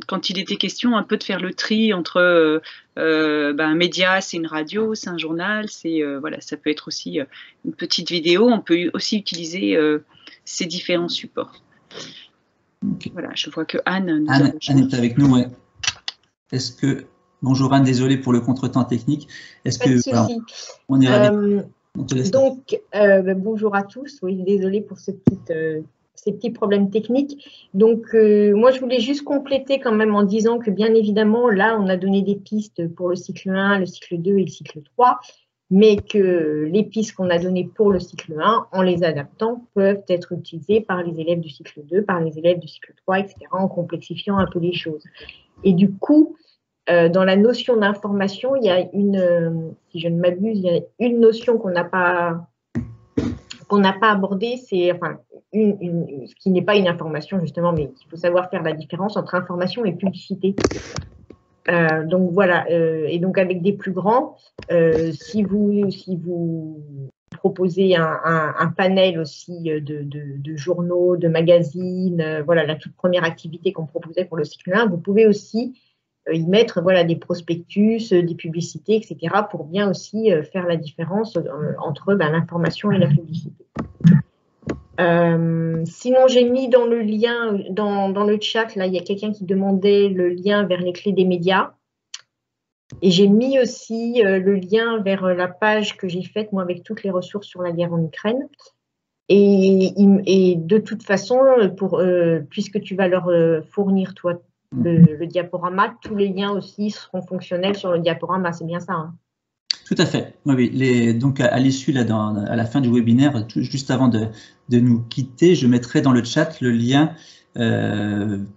quand il était question un peu de faire le tri entre un média, c'est une radio, c'est un journal, voilà, ça peut être aussi une petite vidéo. On peut aussi utiliser ces différents supports. Okay. Voilà, je vois que Anne est avec nous, ouais. Est-ce que bonjour Anne, désolé pour le contretemps technique. Est-ce que voilà, on est ravis. Donc bonjour à tous. Oui, désolé pour ces petits problèmes techniques. Donc, moi, je voulais juste compléter quand même en disant que, bien évidemment, là, on a donné des pistes pour le cycle 1, le cycle 2 et le cycle 3, mais que les pistes qu'on a données pour le cycle 1, en les adaptant, peuvent être utilisées par les élèves du cycle 2, par les élèves du cycle 3, etc., en complexifiant un peu les choses. Et du coup, dans la notion d'information, il y a si je ne m'abuse, il y a une notion qu'on n'a pas abordée, c'est ce qui n'est pas une information justement, mais il faut savoir faire la différence entre information et publicité. Donc voilà, et donc avec des plus grands, si vous proposez un panel aussi de journaux, de magazines, voilà la toute première activité qu'on proposait pour le cycle 1, vous pouvez aussi y mettre voilà, des prospectus, des publicités, etc. pour bien aussi faire la différence entre l'information et la publicité. Sinon, j'ai mis dans le lien, dans le chat, là, il y a quelqu'un qui demandait le lien vers les clés des médias. Et j'ai mis aussi le lien vers la page que j'ai faite, moi, avec toutes les ressources sur la guerre en Ukraine. Et de toute façon, puisque tu vas leur fournir, toi, le diaporama, tous les liens aussi seront fonctionnels sur le diaporama. C'est bien ça, hein? Tout à fait. Oui. Donc, à l'issue, à la fin du webinaire, juste avant de nous quitter, je mettrai dans le chat le lien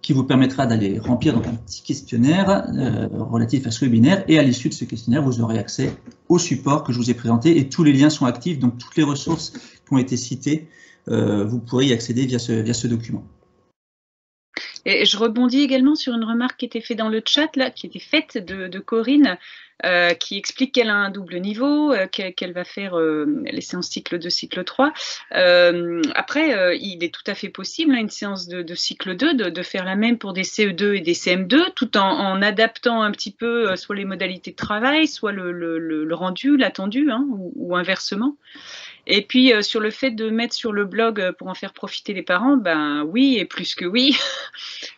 qui vous permettra d'aller remplir donc, un petit questionnaire relatif à ce webinaire. Et à l'issue de ce questionnaire, vous aurez accès au support que je vous ai présenté. Et tous les liens sont actifs. Donc, toutes les ressources qui ont été citées, vous pourrez y accéder via ce document. Et je rebondis également sur une remarque qui était faite dans le chat, là, qui était faite de Corinne, qui explique qu'elle a un double niveau, qu'elle va faire les séances cycle 2, cycle 3. Après, il est tout à fait possible, hein, une séance de cycle 2, de faire la même pour des CE2 et des CM2, tout en adaptant un petit peu soit les modalités de travail, soit le rendu, l'attendu, hein, ou inversement. Et puis, sur le fait de mettre sur le blog pour en faire profiter les parents, ben oui, et plus que oui.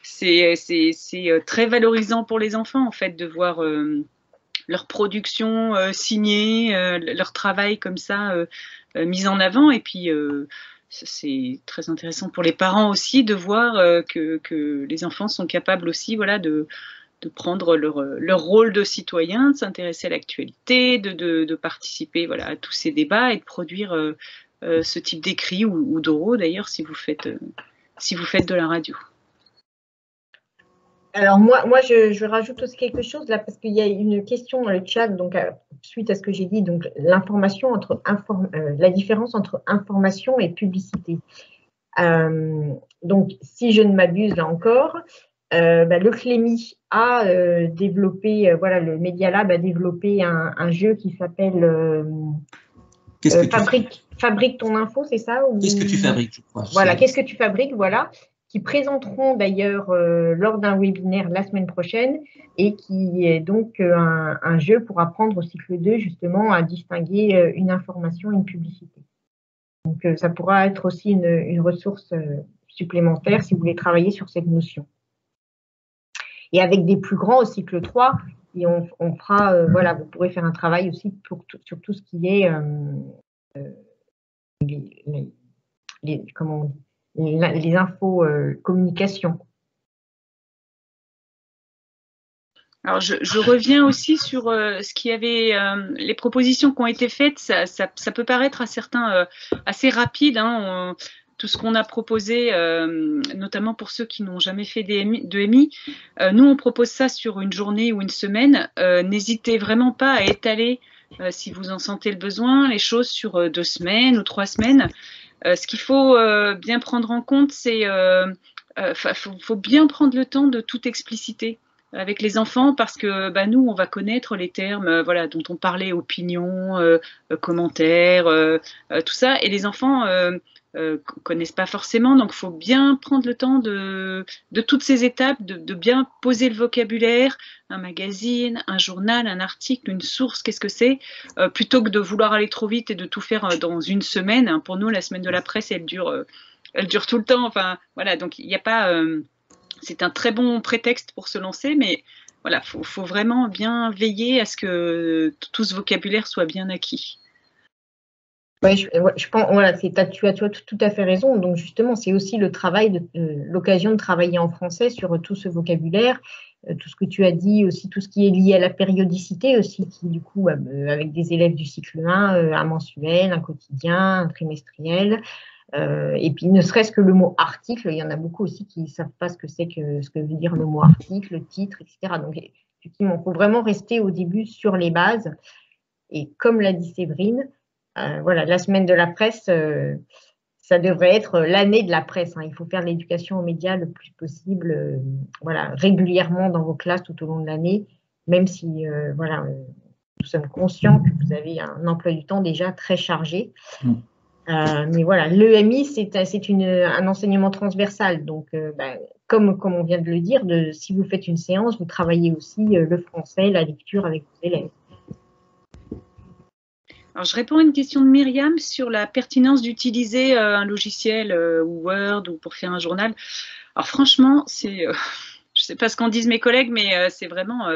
C'est très valorisant pour les enfants, en fait, de voir leur production signée, leur travail comme ça mis en avant. Et puis, c'est très intéressant pour les parents aussi de voir que les enfants sont capables aussi, voilà, de prendre leur rôle de citoyen, de s'intéresser à l'actualité, de participer, voilà, à tous ces débats et de produire ce type d'écrit ou d'oraux d'ailleurs si vous faites de la radio. Alors moi je rajoute aussi quelque chose là parce qu'il y a une question dans le chat, donc suite à ce que j'ai dit, donc l'information entre la différence entre information et publicité. Donc si je ne m'abuse là encore, le CLEMI a développé, voilà, le Media Lab a développé un jeu qui s'appelle Fabrique ton info, c'est ça? Qu'est-ce que tu fabriques, je crois. Voilà, qu'est-ce que tu fabriques, voilà, qui présenteront d'ailleurs lors d'un webinaire la semaine prochaine et qui est donc un jeu pour apprendre au cycle 2 justement à distinguer une information et une publicité. Donc ça pourra être aussi une ressource supplémentaire si vous voulez travailler sur cette notion. Et avec des plus grands au cycle 3, et on fera, voilà, vous pourrez faire un travail aussi sur tout ce qui est comment on dit, les infos communication. Alors, je reviens aussi sur ce qui avait, les propositions qui ont été faites. Ça peut paraître à certains assez rapide, hein, tout ce qu'on a proposé, notamment pour ceux qui n'ont jamais fait de MI. Nous, on propose ça sur une journée ou une semaine. N'hésitez vraiment pas à étaler, si vous en sentez le besoin, les choses sur 2 semaines ou 3 semaines. Ce qu'il faut bien prendre en compte, c'est faut bien prendre le temps de tout expliciter avec les enfants parce que nous, on va connaître les termes voilà, dont on parlait, opinion, commentaires, tout ça. Et les enfants connaissent pas forcément, donc il faut bien prendre le temps de toutes ces étapes, de bien poser le vocabulaire, un magazine, un journal, un article, une source, qu'est-ce que c'est, plutôt que de vouloir aller trop vite et de tout faire dans une semaine. Hein. Pour nous, la semaine de la presse, elle dure tout le temps. Enfin, voilà, donc il n'y a pas... c'est un très bon prétexte pour se lancer, mais voilà, faut vraiment bien veiller à ce que tout ce vocabulaire soit bien acquis. Oui, je pense, voilà, tu as tout à fait raison. Donc justement, c'est aussi le travail, l'occasion de travailler en français sur tout ce vocabulaire, tout ce que tu as dit, aussi tout ce qui est lié à la périodicité aussi, qui du coup, avec des élèves du cycle 1, un mensuel, un quotidien, un trimestriel. Et puis, ne serait-ce que le mot article, il y en a beaucoup aussi qui ne savent pas ce que veut dire le mot article, le titre, etc. Donc, effectivement, il faut vraiment rester au début sur les bases. Et comme l'a dit Séverine, voilà, la semaine de la presse, ça devrait être l'année de la presse. Hein. Il faut faire l'éducation aux médias le plus possible, voilà, régulièrement dans vos classes tout au long de l'année, même si, voilà, nous sommes conscients que vous avez un emploi du temps déjà très chargé. Mais voilà, l'EMI, c'est un enseignement transversal. Donc, comme on vient de le dire, si vous faites une séance, vous travaillez aussi le français, la lecture avec vos élèves. Alors, je réponds à une question de Myriam sur la pertinence d'utiliser un logiciel ou Word ou pour faire un journal. Alors, franchement, je ne sais pas ce qu'en disent mes collègues, mais c'est vraiment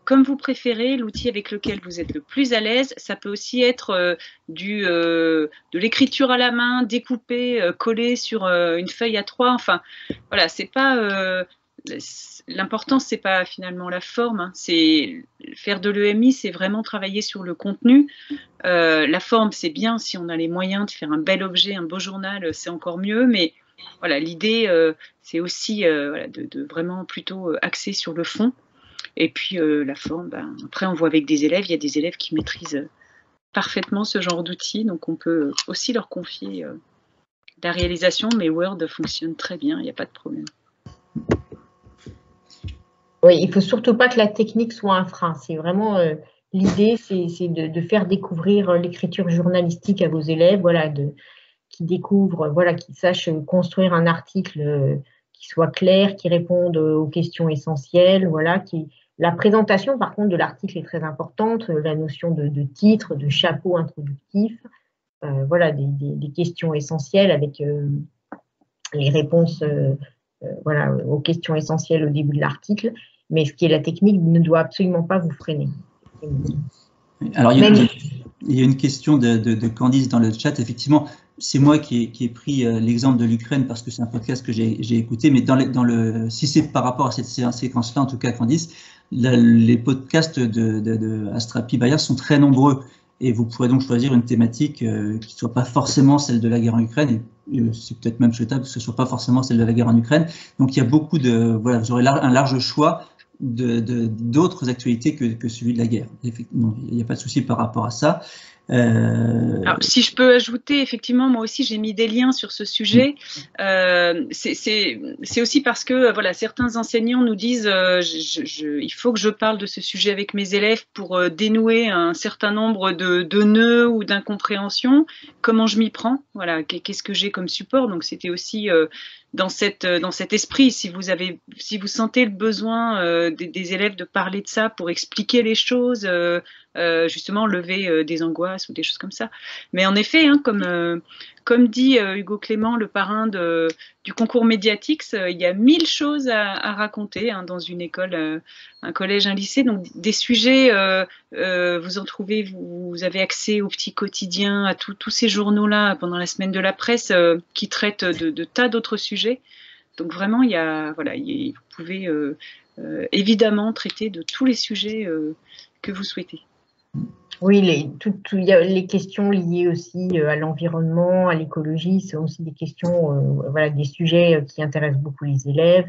comme vous préférez, l'outil avec lequel vous êtes le plus à l'aise. Ça peut aussi être de l'écriture à la main, découpée, collée sur une feuille A3. Enfin, voilà, c'est pas... L'important, c'est pas finalement la forme, hein. C'est faire de l'EMI, c'est vraiment travailler sur le contenu. La forme, c'est bien si on a les moyens de faire un bel objet, un beau journal, c'est encore mieux. Mais voilà, l'idée, c'est aussi voilà, de vraiment plutôt axer sur le fond. Et puis la forme, ben, après on voit avec des élèves, il y a des élèves qui maîtrisent parfaitement ce genre d'outils, donc on peut aussi leur confier la réalisation, mais Word fonctionne très bien, il n'y a pas de problème. Oui, il ne faut surtout pas que la technique soit un frein. C'est vraiment l'idée, c'est de faire découvrir l'écriture journalistique à vos élèves, voilà, qui découvrent, voilà, qui sachent construire un article qui soit clair, qui réponde aux questions essentielles, voilà, la présentation, par contre, de l'article est très importante, la notion de titre, de chapeau introductif, voilà, des questions essentielles avec les réponses voilà, aux questions essentielles au début de l'article, mais ce qui est la technique ne doit absolument pas vous freiner. Alors, il y a une question de Candice dans le chat. Effectivement, c'est moi qui ai pris l'exemple de l'Ukraine parce que c'est un podcast que j'ai écouté, mais si c'est par rapport à cette séquence-là, en tout cas, Candice, les podcasts de Astrapi Bayard sont très nombreux et vous pourrez donc choisir une thématique qui ne soit pas forcément celle de la guerre en Ukraine, et c'est peut-être même souhaitable que ce ne soit pas forcément celle de la guerre en Ukraine. Donc, il y a beaucoup voilà, vous aurez un large choix d'autres actualités que celui de la guerre. Effectivement, il n'y a pas de souci par rapport à ça. Alors, si je peux ajouter, effectivement, moi aussi j'ai mis des liens sur ce sujet. C'est aussi parce que voilà, certains enseignants nous disent il faut que je parle de ce sujet avec mes élèves pour dénouer un certain nombre de nœuds ou d'incompréhensions. Comment je m'y prends? Voilà, qu'est-ce que j'ai comme support? Donc c'était aussi dans cet esprit, si vous sentez le besoin des élèves de parler de ça pour expliquer les choses, justement lever des angoisses ou des choses comme ça. Mais en effet, hein, comme dit Hugo Clément, le parrain du concours Mediatix, il y a 1000 choses à raconter hein, dans une école, un collège, un lycée. Donc des sujets, vous en trouvez, vous avez accès au petit quotidien, à tous ces journaux-là pendant la semaine de la presse qui traitent de tas d'autres sujets. Donc vraiment, vous pouvez évidemment traiter de tous les sujets que vous souhaitez. Oui, il y a les questions liées aussi à l'environnement, à l'écologie, c'est aussi des questions, voilà, des sujets qui intéressent beaucoup les élèves.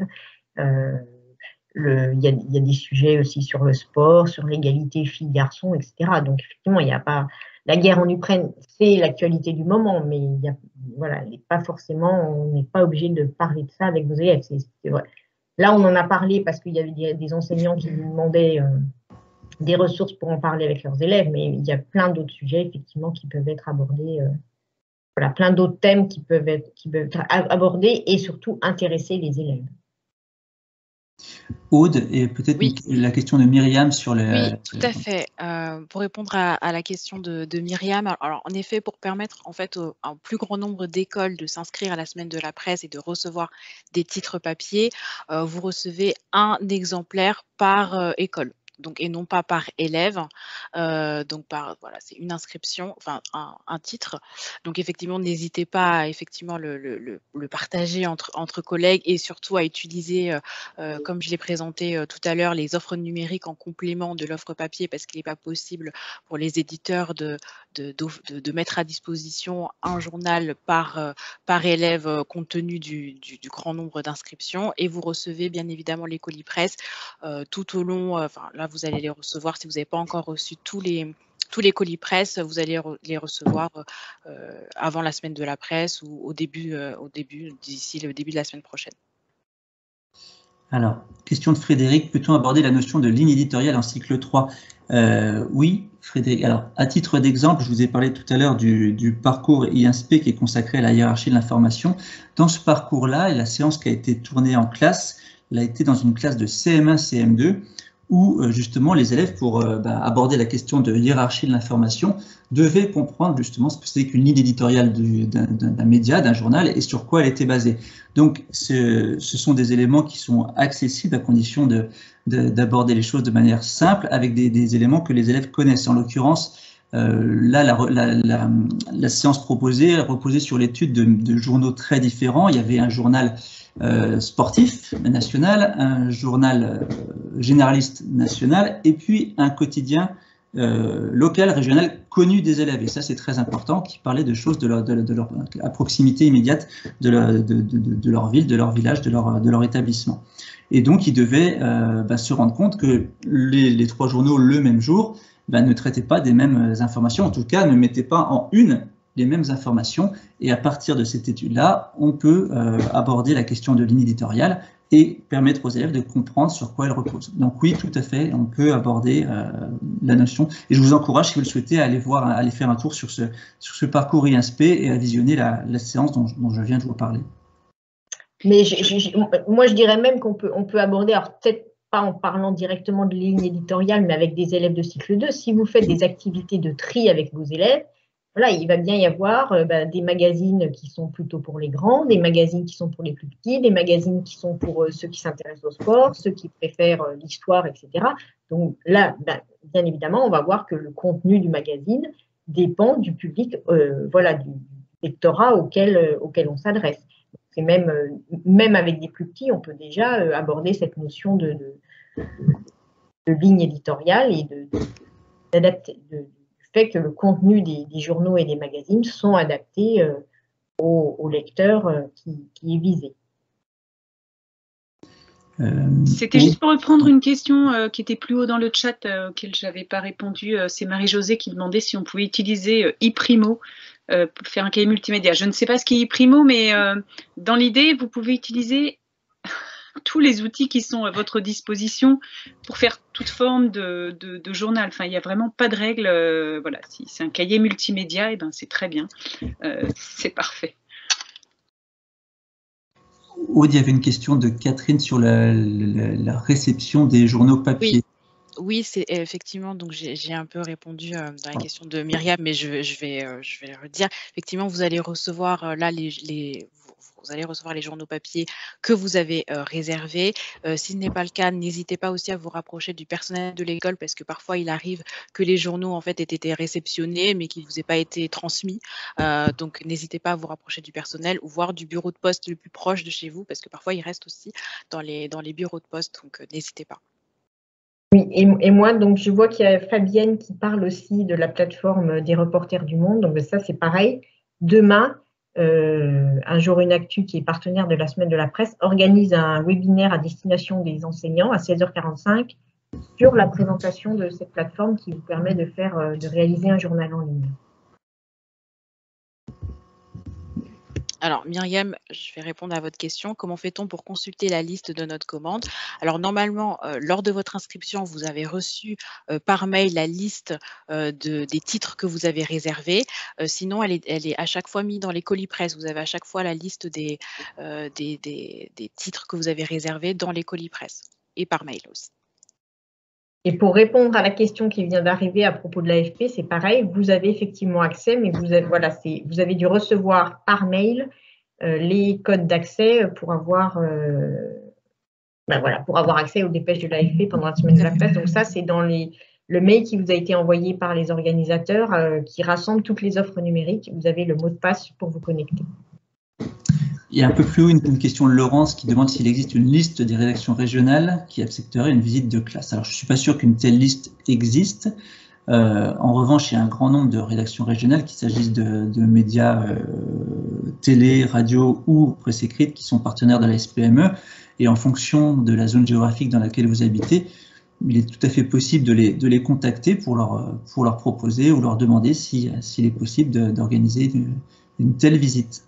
Il y a des sujets aussi sur le sport, sur l'égalité filles-garçons, etc. Donc effectivement, il n'y a pas la guerre en Ukraine, c'est l'actualité du moment, mais voilà, pas forcément, on n'est pas obligé de parler de ça avec vos élèves. C'est vrai. Là, on en a parlé parce qu'il y avait des enseignants qui nous demandaient des ressources pour en parler avec leurs élèves, mais il y a plein d'autres sujets, effectivement, qui peuvent être abordés, voilà, plein d'autres thèmes qui peuvent être abordés et surtout intéresser les élèves. Aude, et peut-être oui. La question de Myriam sur le... Oui, tout à fait. Pour répondre à la question de Myriam, alors en effet, pour permettre en fait à un plus grand nombre d'écoles de s'inscrire à la semaine de la presse et de recevoir des titres papier, vous recevez un exemplaire par école. Donc, et non pas par élève, donc voilà, c'est une inscription, enfin un titre. Donc effectivement, n'hésitez pas à effectivement le partager entre collègues et surtout à utiliser, comme je l'ai présenté tout à l'heure, les offres numériques en complément de l'offre papier, parce qu'il n'est pas possible pour les éditeurs de mettre à disposition un journal par élève compte tenu du grand nombre d'inscriptions. Et vous recevez bien évidemment les colis presse tout au long, enfin là vous allez les recevoir si vous n'avez pas encore reçu tous les colis presse, vous allez les recevoir avant la semaine de la presse ou au début d'ici le début de la semaine prochaine. Alors, question de Frédéric, peut-on aborder la notion de ligne éditoriale en cycle 3 ? Oui, Frédéric. Alors, à titre d'exemple, je vous ai parlé tout à l'heure du parcours INSPE qui est consacré à la hiérarchie de l'information. Dans ce parcours-là, la séance qui a été tournée en classe, elle a été dans une classe de CM1, CM2, où justement les élèves, pour aborder la question de hiérarchie de l'information, devaient comprendre justement ce que c'est qu'une ligne éditoriale d'un média, d'un journal, et sur quoi elle était basée. Donc ce sont des éléments qui sont accessibles à condition d'aborder les choses de manière simple, avec des éléments que les élèves connaissent. En l'occurrence, là, la séance proposée reposait sur l'étude de journaux très différents. Il y avait un journal sportif national, un journal généraliste national, et puis un quotidien local, régional, connu des élèves. Et ça, c'est très important, qui parlait de choses à proximité immédiate de leur ville, de leur village, de leur établissement. Et donc, ils devaient se rendre compte que les trois journaux, le même jour, ne traitaient pas des mêmes informations, en tout cas, ne mettaient pas en une les mêmes informations. Et à partir de cette étude-là, on peut aborder la question de ligne éditoriale et permettre aux élèves de comprendre sur quoi elle repose. Donc oui, tout à fait, on peut aborder la notion. Et je vous encourage, si vous le souhaitez, à aller faire un tour sur ce parcours INSP et à visionner la séance dont je viens de vous parler. Mais moi, je dirais même qu'on peut aborder, alors peut-être pas en parlant directement de ligne éditoriale, mais avec des élèves de cycle 2, si vous faites des activités de tri avec vos élèves, voilà, il va bien y avoir des magazines qui sont plutôt pour les grands, des magazines qui sont pour les plus petits, des magazines qui sont pour ceux qui s'intéressent au sport, ceux qui préfèrent l'histoire, etc. Donc là, bien évidemment, on va voir que le contenu du magazine dépend du public, du lectorat auquel on s'adresse. C'est même avec des plus petits, on peut déjà aborder cette notion de ligne éditoriale et d'adapter. Fait que le contenu des journaux et des magazines sont adaptés au lecteur qui est visé. C'était juste pour reprendre une question qui était plus haut dans le chat, auquel je n'avais pas répondu. C'est Marie-Josée qui demandait si on pouvait utiliser iPrimo pour faire un cahier multimédia. Je ne sais pas ce qu'est iPrimo, mais dans l'idée, vous pouvez utiliser tous les outils qui sont à votre disposition pour faire toute forme de journal. Enfin, il n'y a vraiment pas de règle. Voilà, si c'est un cahier multimédia, c'est très bien. C'est parfait. Aude, il y avait une question de Catherine sur la réception des journaux papier. Oui, c'est effectivement, donc j'ai un peu répondu dans la question de Myriam, mais je vais le redire. Effectivement, vous allez recevoir là vous allez recevoir les journaux papier que vous avez réservés. Si ce n'est pas le cas, n'hésitez pas aussi à vous rapprocher du personnel de l'école, parce que parfois il arrive que les journaux en fait aient été réceptionnés mais qu'ils ne vous aient pas été transmis. Donc n'hésitez pas à vous rapprocher du personnel ou voir du bureau de poste le plus proche de chez vous, parce que parfois il reste aussi dans les bureaux de poste, donc n'hésitez pas. Oui, et moi, donc je vois qu'il y a Fabienne qui parle aussi de la plateforme des reporters du monde. Donc ça, c'est pareil. Demain, Un jour une actu, qui est partenaire de la Semaine de la Presse, organise un webinaire à destination des enseignants à 16h45 sur la présentation de cette plateforme qui vous permet de réaliser un journal en ligne. Alors Myriam, je vais répondre à votre question. Comment fait-on pour consulter la liste de notre commande? Alors normalement, lors de votre inscription, vous avez reçu par mail la liste des titres que vous avez réservés. Sinon, elle est à chaque fois mise dans les colis presse. Vous avez à chaque fois la liste des titres que vous avez réservés dans les colis presse et par mail aussi. Et pour répondre à la question qui vient d'arriver à propos de l'AFP, c'est pareil, vous avez effectivement accès, mais vous avez dû recevoir par mail les codes d'accès pour avoir accès aux dépêches de l'AFP pendant la Semaine de la Presse. Donc ça, c'est dans le mail qui vous a été envoyé par les organisateurs qui rassemble toutes les offres numériques. Vous avez le mot de passe pour vous connecter. Il y a un peu plus haut une question de Laurence qui demande s'il existe une liste des rédactions régionales qui accepteraient une visite de classe. Alors, je ne suis pas sûr qu'une telle liste existe. En revanche, il y a un grand nombre de rédactions régionales, qu'il s'agisse de médias télé, radio ou presse écrite, qui sont partenaires de la SPME. Et en fonction de la zone géographique dans laquelle vous habitez, il est tout à fait possible de les contacter pour leur proposer ou leur demander s'il est possible d'organiser une telle visite.